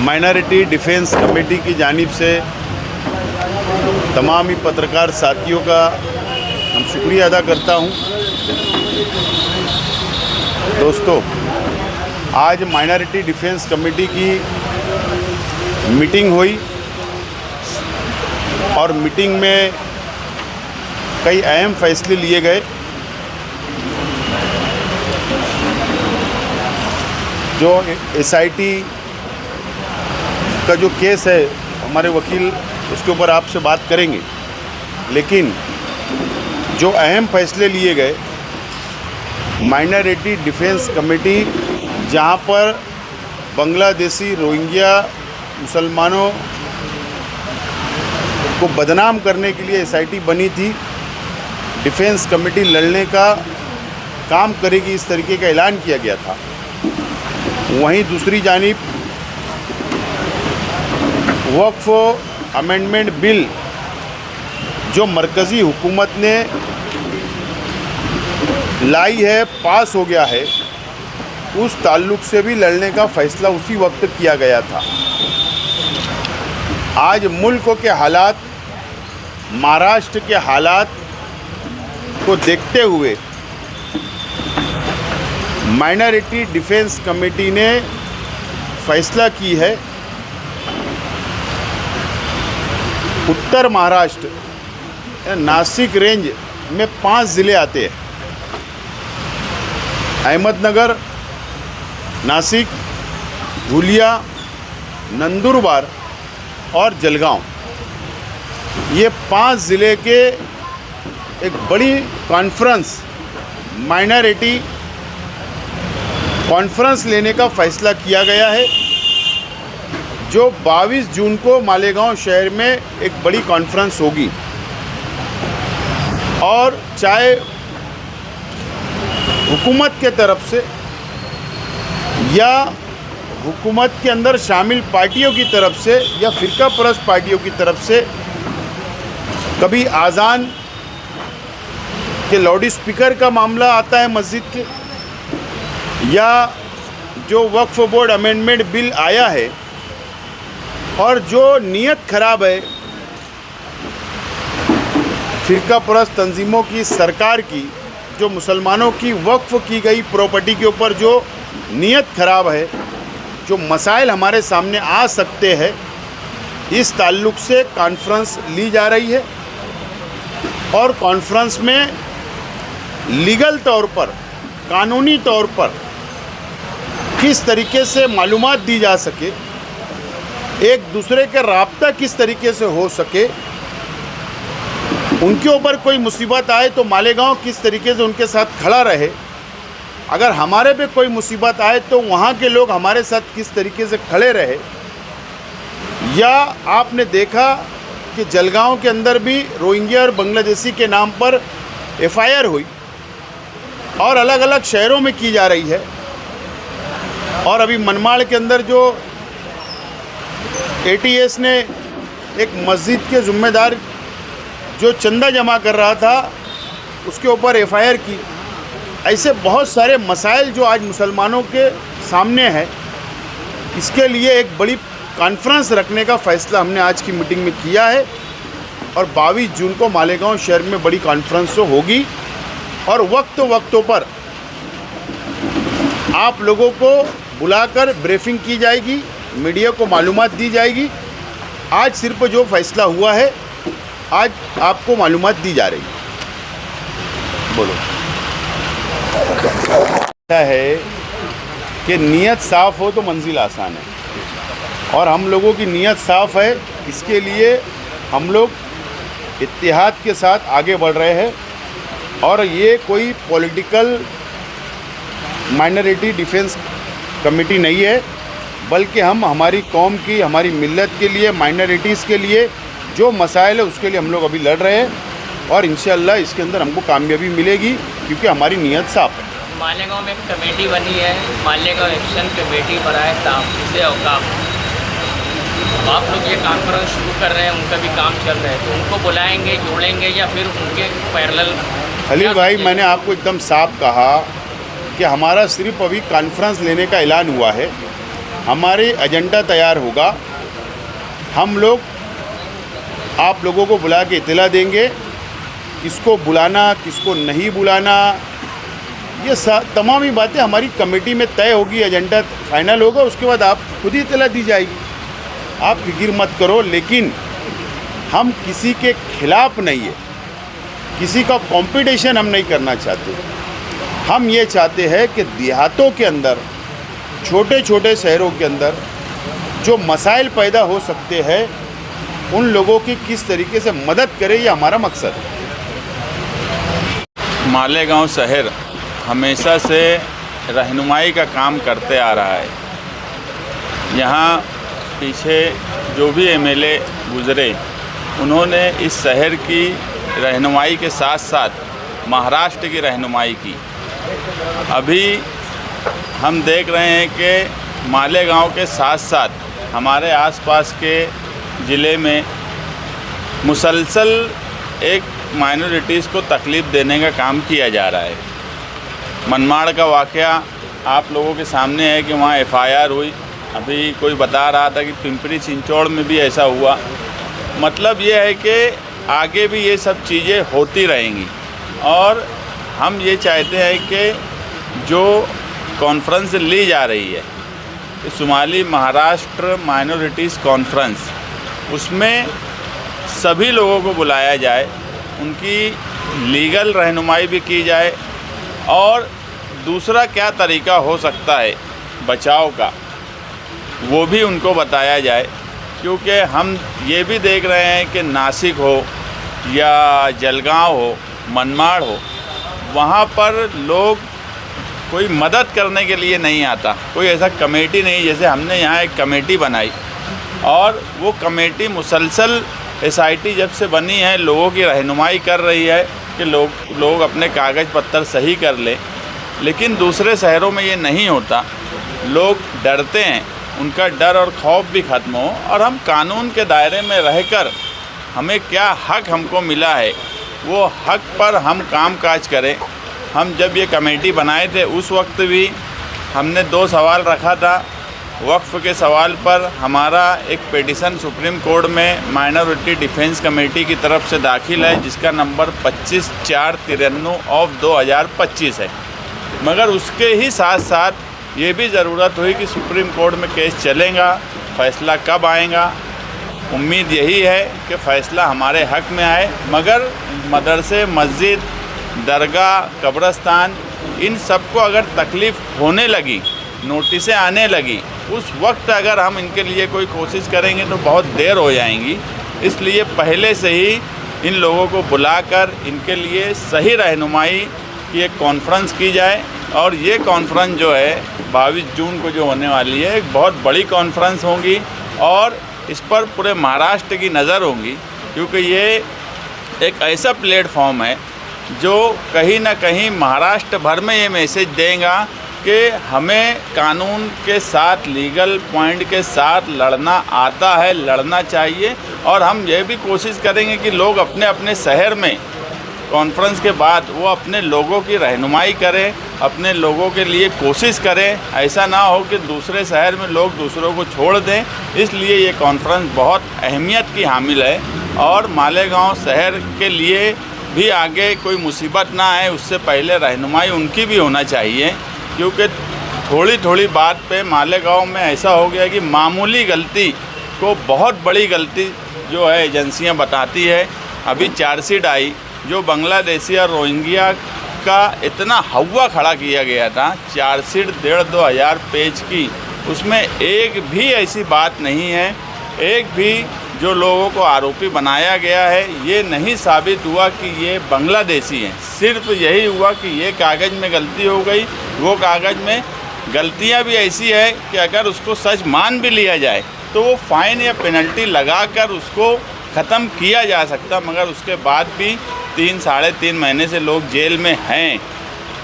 Minority defence committee की जानिब से तमाम ही पत्रकार साथियों का हम शुक्रिया अदा करता हूं। दोस्तों, आज माइनॉरिटी डिफेंस कमेटी की मीटिंग हुई और मीटिंग में कई अहम फैसले लिए गए। जो एसआईटी का जो केस है, हमारे वकील उसके ऊपर आपसे बात करेंगे, लेकिन जो अहम फैसले लिए गए, माइनॉरिटी डिफेंस कमेटी जहां पर बांग्लादेशी रोहिंग्या मुसलमानों को बदनाम करने के लिए एसआईटी बनी थी, डिफेंस कमेटी लड़ने का काम करेगी, इस तरीके का ऐलान किया गया था। वहीं दूसरी जानिब वक्फ अमेंडमेंट बिल जो मरकज़ी हुकूमत ने लाई है, पास हो गया है, उस ताल्लुक़ से भी लड़ने का फ़ैसला उसी वक्त किया गया था। आज मुल्क के हालात, महाराष्ट्र के हालात को देखते हुए माइनॉरिटी डिफेंस कमेटी ने फैसला की है, उत्तर महाराष्ट्र नासिक रेंज में 5 ज़िले आते हैं, अहमदनगर, नासिक, धुलिया, नंदुरबार और जलगांव। ये 5 ज़िले के एक बड़ी कॉन्फ्रेंस, माइनॉरिटी कॉन्फ्रेंस लेने का फ़ैसला किया गया है, जो 22 जून को मालेगांव शहर में एक बड़ी कॉन्फ्रेंस होगी। और चाहे हुकूमत के तरफ से या हुकूमत के अंदर शामिल पार्टियों की तरफ से या फ़िरका परस्त पार्टियों की तरफ से कभी आज़ान के लाउड स्पीकर का मामला आता है मस्जिद के, या जो वक्फ बोर्ड अमेंडमेंट बिल आया है और जो नीयत ख़राब है फ़िरका परस्त तंजीमों की, सरकार की, जो मुसलमानों की वक्फ की गई प्रॉपर्टी के ऊपर जो नीयत ख़राब है, जो मसाइल हमारे सामने आ सकते हैं, इस ताल्लुक़ से कॉन्फ्रेंस ली जा रही है। और कॉन्फ्रेंस में लीगल तौर पर, कानूनी तौर पर किस तरीके से मालूमात दी जा सके, एक दूसरे के राब्ता किस तरीके से हो सके, उनके ऊपर कोई मुसीबत आए तो मालेगांव किस तरीके से उनके साथ खड़ा रहे, अगर हमारे पे कोई मुसीबत आए तो वहाँ के लोग हमारे साथ किस तरीके से खड़े रहे। या आपने देखा कि जलगांव के अंदर भी रोहिंग्या और बांग्लादेशी के नाम पर एफआईआर हुई और अलग अलग शहरों में की जा रही है। और अभी मनमाड़ के अंदर जो एटीएस ने एक मस्जिद के ज़िम्मेदार जो चंदा जमा कर रहा था, उसके ऊपर एफआईआर की। ऐसे बहुत सारे मसाइल जो आज मुसलमानों के सामने है, इसके लिए एक बड़ी कॉन्फ्रेंस रखने का फ़ैसला हमने आज की मीटिंग में किया है। और 22 जून को मालेगांव शहर में बड़ी कॉन्फ्रेंस तो होगी और वक्तों पर आप लोगों को बुलाकर ब्रीफिंग की जाएगी, मीडिया को मालूमात दी जाएगी। आज सिर्फ जो फ़ैसला हुआ है, आज आपको मालूमात दी जा रही है। बोलो। ऐसा है कि नीयत साफ़ हो तो मंजिल आसान है, और हम लोगों की नीयत साफ़ है। इसके लिए हम लोग इत्तेहाद के साथ आगे बढ़ रहे हैं। और ये कोई पॉलिटिकल माइनॉरिटी डिफेंस कमेटी नहीं है, बल्कि हम हमारी कौम की, हमारी मिल्लत के लिए, माइनॉरिटीज़ के लिए जो मसाइल है उसके लिए हम लोग अभी लड़ रहे हैं। और इंशाअल्लाह इसके अंदर हमको कामयाबी मिलेगी, क्योंकि हमारी नीयत साफ़ है। मालेगांव में एक कमेटी बनी है, मालेगांव एक्शन कमेटी बनाए तहफ़्फ़ुज़ औक़ाफ़। आप लोग ये कॉन्फ्रेंस शुरू कर रहे हैं, उनका भी काम चल रहा है, तो उनको बुलाएंगे, जोड़ेंगे या फिर उनके पैरेलल? खलील भाई, मैंने आपको एकदम साफ कहा कि हमारा सिर्फ अभी कॉन्फ्रेंस लेने का ऐलान हुआ है। हमारे एजेंडा तैयार होगा, हम लोग आप लोगों को बुला के इत्तला देंगे, किसको बुलाना किसको नहीं बुलाना, ये तमाम ही बातें हमारी कमेटी में तय होगी, एजेंडा फाइनल होगा, उसके बाद आप खुद ही इत्तला दी जाएगी। आप फिक्र मत करो, लेकिन हम किसी के खिलाफ नहीं है, किसी का कंपटीशन हम नहीं करना चाहते। हम ये चाहते हैं कि देहातों के अंदर, छोटे छोटे शहरों के अंदर जो मसाइल पैदा हो सकते हैं, उन लोगों की किस तरीके से मदद करें, ये हमारा मकसद है। मालेगांव शहर हमेशा से रहनुमाई का काम करते आ रहा है। यहाँ पीछे जो भी एमएलए गुज़रे, उन्होंने इस शहर की रहनुमाई के साथ साथ महाराष्ट्र की रहनुमाई की। अभी हम देख रहे हैं कि मालेगांव के साथ साथ हमारे आसपास के ज़िले में मुसलसल एक माइनॉरिटीज़ को तकलीफ़ देने का काम किया जा रहा है। मनमाड़ का वाक़या आप लोगों के सामने है कि वहाँ एफआईआर हुई। अभी कोई बता रहा था कि पिंपरी चिंचौड़ में भी ऐसा हुआ। मतलब ये है कि आगे भी ये सब चीज़ें होती रहेंगी और हम ये चाहते हैं कि जो कॉन्फ्रेंस ली जा रही है, शुमाली महाराष्ट्र माइनॉरिटीज़ कॉन्फ्रेंस, उसमें सभी लोगों को बुलाया जाए, उनकी लीगल रहनुमाई भी की जाए और दूसरा क्या तरीका हो सकता है बचाव का, वो भी उनको बताया जाए। क्योंकि हम ये भी देख रहे हैं कि नासिक हो या जलगांव हो, मनमाड़ हो, वहाँ पर लोग कोई मदद करने के लिए नहीं आता, कोई ऐसा कमेटी नहीं। जैसे हमने यहाँ एक कमेटी बनाई और वो कमेटी मुसलसल एसआईटी जब से बनी है लोगों की रहनुमाई कर रही है कि लोग अपने कागज़ पत्तर सही कर लें। लेकिन दूसरे शहरों में ये नहीं होता, लोग डरते हैं, उनका डर और खौफ भी ख़त्म हो और हम कानून के दायरे में रहकर हमें क्या हक हमको मिला है वो हक पर हम काम काज करें। हम जब ये कमेटी बनाए थे उस वक्त भी हमने 2 सवाल रखा था। वक्फ़ के सवाल पर हमारा एक पिटीशन सुप्रीम कोर्ट में माइनॉरिटी डिफेंस कमेटी की तरफ से दाखिल है, जिसका नंबर 25/493/2025 है। मगर उसके ही साथ साथ ये भी ज़रूरत हुई कि सुप्रीम कोर्ट में केस चलेगा, फ़ैसला कब आएगा। उम्मीद यही है कि फ़ैसला हमारे हक़ में आए। मगर मदरसे, मस्जिद, दरगाह, कब्रस्तान, इन सब को अगर तकलीफ़ होने लगी, नोटिसें आने लगी, उस वक्त अगर हम इनके लिए कोई कोशिश करेंगे तो बहुत देर हो जाएंगी। इसलिए पहले से ही इन लोगों को बुलाकर इनके लिए सही रहनुमाई की एक कॉन्फ्रेंस की जाए। और ये कॉन्फ्रेंस जो है 22 जून को जो होने वाली है, एक बहुत बड़ी कॉन्फ्रेंस होगी और इस पर पूरे महाराष्ट्र की नज़र होगी। क्योंकि ये एक ऐसा प्लेटफॉर्म है जो कहीं ना कहीं महाराष्ट्र भर में ये मैसेज देगा कि हमें कानून के साथ, लीगल पॉइंट के साथ लड़ना आता है, लड़ना चाहिए। और हम ये भी कोशिश करेंगे कि लोग अपने अपने शहर में कॉन्फ्रेंस के बाद वो अपने लोगों की रहनुमाई करें, अपने लोगों के लिए कोशिश करें। ऐसा ना हो कि दूसरे शहर में लोग दूसरों को छोड़ दें। इसलिए ये कॉन्फ्रेंस बहुत अहमियत की हामिल है और मालेगांव शहर के लिए भी आगे कोई मुसीबत ना आए, उससे पहले रहनुमाई उनकी भी होना चाहिए। क्योंकि थोड़ी थोड़ी बात पे मालेगांव में ऐसा हो गया कि मामूली गलती को बहुत बड़ी गलती जो है एजेंसियां बताती है। अभी चार्जशीट आई जो बांग्लादेशी और रोहिंग्या का इतना हवा खड़ा किया गया था, चार्जशीट 1,500-2 हज़ार पेज की, उसमें एक भी ऐसी बात नहीं है, एक भी जो लोगों को आरोपी बनाया गया है ये नहीं साबित हुआ कि ये बांग्लादेशी हैं। सिर्फ यही हुआ कि ये कागज़ में गलती हो गई, वो कागज़ में गलतियां भी ऐसी है कि अगर उसको सच मान भी लिया जाए तो वो फ़ाइन या पेनल्टी लगाकर उसको ख़त्म किया जा सकता। मगर उसके बाद भी 3-3.5 महीने से लोग जेल में हैं।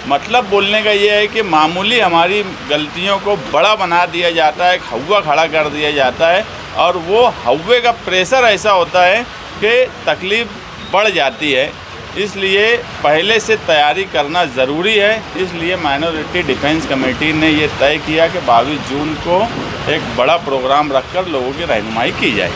मतलब बोलने का ये है कि मामूली हमारी गलतियों को बड़ा बना दिया जाता है, एक हवा खड़ा कर दिया जाता है और वो हवे का प्रेशर ऐसा होता है कि तकलीफ़ बढ़ जाती है। इसलिए पहले से तैयारी करना ज़रूरी है। इसलिए माइनॉरिटी डिफेंस कमेटी ने ये तय किया कि 22 जून को एक बड़ा प्रोग्राम रखकर लोगों की रहनुमाई की जाए।